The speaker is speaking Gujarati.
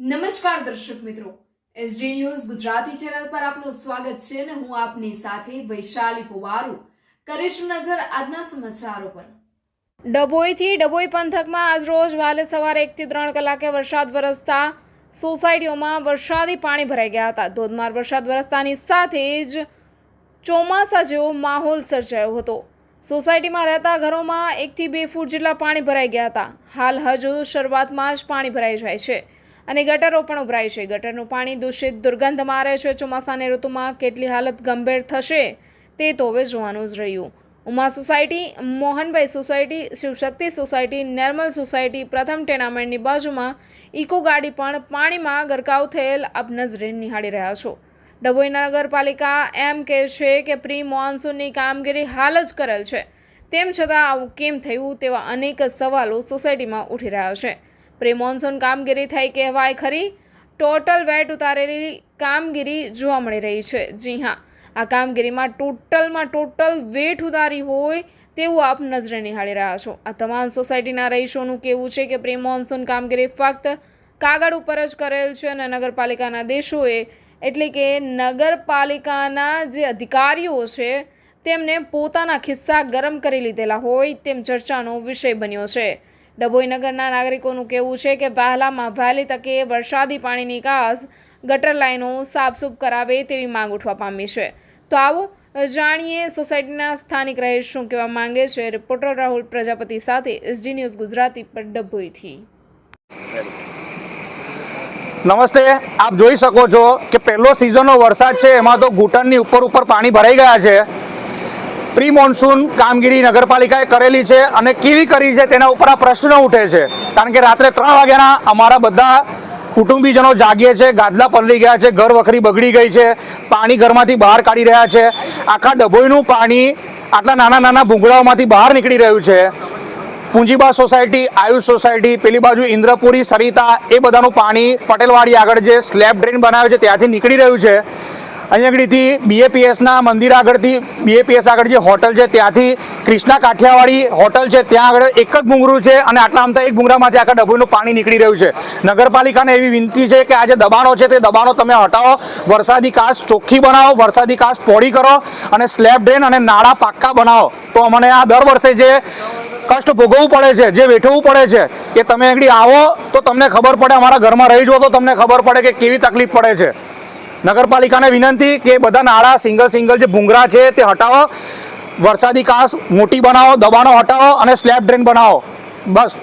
નમસ્કાર દર્શક મિત્રો, એસડી ન્યૂઝ ગુજરાતી ચેનલ પર આપનું સ્વાગત છે અને હું આપની સાથે વૈશાલી પોવારુ કરીશું નજર આજના સમાચારો પર। ડભોઈથી ડભોઈ પંથકમાં આજરોજ વહેલી સવારે 1 થી 3 કલાકે વરસાદ વરસતા સોસાયટીઓમાં વરસાદી પાણી ભરાઈ ગયા હતા। ધોધમાર વરસાદ વરસતાની સાથે જ ચોમાસા જેવો માહોલ સર્જાયો હતો। સોસાયટીમાં રહેતા ઘરોમાં 1 થી 2 ફૂટ જેટલા પાણી ભરાઈ ગયા હતા। હાલ હજુ શરૂઆતમાં જ પાણી ભરાઈ જાય છે અને ગટરો પણ ઉભરાય છે। ગટરનું પાણી દૂષિત દુર્ગંધ મારે છે। ચોમાસાની ઋતુમાં કેટલી હાલત ગંભીર થશે તે તો હવે જોવાનું જ રહ્યું। Uma society, Mohanbhai society, Shivshakti society, Nirmal society, પ્રથમ ટેનામેન્ટની બાજુમાં ઇકો ગાડી પણ પાણીમાં ગરકાવ થયેલ આપ નજરે નિહાળી રહ્યા છો। ડભોઈ નગરપાલિકા એમ કહે છે કે પ્રી મોન્સૂનની કામગીરી હાલ જ કરેલ છે, તેમ છતાં આવું કેમ થયું તેવા અનેક સવાલો સોસાયટીમાં ઉઠી રહ્યા છે। પ્રી મોન્સૂન કામગીરી થઈ કહેવાય ખરી? ટોટલ વેટ ઉતારેલી કામગીરી જોવા મળી રહી છે। જી હા, આ કામગીરીમાં ટોટલ વેટ ઉતારી હોય તેવું આપ નજરે નિહાળી રહ્યા છો। આ તમામ સોસાયટીના રહીશોનું કહેવું છે કે પ્રી મોન્સૂન કામગીરી ફક્ત કાગળ ઉપર જ કરેલ છે અને નગરપાલિકાના દેશોએ એટલે કે નગરપાલિકાના જે અધિકારીઓ છે તેમને પોતાના ખિસ્સા ગરમ કરી લીધેલા હોય તેમ ચર્ચાનો વિષય બન્યો છે। ડભોઈ નગરના નાગરિકોનું કહેવું છે કે વહેલામાં વહેલી તકે વરસાદી પાણી નિકાસ ગટર લાઈનો સાફસૂફ કરાવે તેવી માંગ ઉઠવા પામી છે। તો આવો જાણીએ સોસાયટીના સ્થાનિક રહીશ શું કહેવા માંગે છે। રિપોર્ટર રાહુલ પ્રજાપતિ સાથે એસડી ન્યૂઝ ગુજરાતી પર ડભોઈથી। નમસ્તે, આપ જોઈ શકો છો કે પહેલો સિઝનનો વરસાદ છે એમાં તો ઘૂંટણની ઉપર પાણી ભરાઈ ગયા છે। પ્રી મોન્સૂન કામગીરી નગરપાલિકાએ કરેલી છે અને કેવી કરી છે તેના ઉપર આ પ્રશ્ન ઉઠે છે, કારણ કે રાત્રે 3 વાગ્યાના અમારા બધા કુટુંબીજનો જાગીએ છે, ગાદલા પલળી ગયા છે, ઘર વખરી બગડી ગઈ છે, પાણી ઘરમાંથી બહાર કાઢી રહ્યા છે। આખા ડભોઈનું પાણી આટલા નાના ભૂંગળાઓમાંથી બહાર નીકળી રહ્યું છે। પૂંજીબા સોસાયટી, આયુષ સોસાયટી, પેલી બાજુ ઇન્દ્રપુરી, સરિતા, એ બધાનું પાણી પટેલવાડી આગળ જે સ્લેબ ડ્રેન બનાવે છે ત્યાંથી નીકળી રહ્યું છે। અહીંયા આગળથી બીએપીએસના મંદિર આગળથી, બીએપીએસ આગળ જે હોટલ છે ત્યાંથી કૃષ્ણા કાઠિયાવાડી હોટલ છે ત્યાં આગળ એક જ ભૂંગળું છે અને આટલા આમતા એક ભૂંગળામાંથી આખા ડભોઈનું પાણી નીકળી રહ્યું છે। નગરપાલિકાને એવી વિનંતી છે કે આ જે દબાણો છે તે દબાણો તમે હટાવો, વરસાદી કાચ ચોખ્ખી બનાવો, વરસાદી કાચ પહોળી કરો અને સ્લેબ ડ્રેન અને નાળા પાક્કા બનાવો। તો અમને આ દર વર્ષે જે કષ્ટ ભોગવવું પડે છે, જે વેઠવું પડે છે, કે તમે આગળ આવો તો તમને ખબર પડે, અમારા ઘરમાં રહી જાઓ તો તમને ખબર પડે કે કેવી તકલીફ પડે છે। નગરપાલિકાને વિનંતી કે બધા નાળા સિંગલ જે ભૂંગળા છે તે હટાવો, વરસાદી કાચ મોટી બનાવો, દબાણો હટાવો અને સ્લેબ ડ્રેન બનાવો। બસ।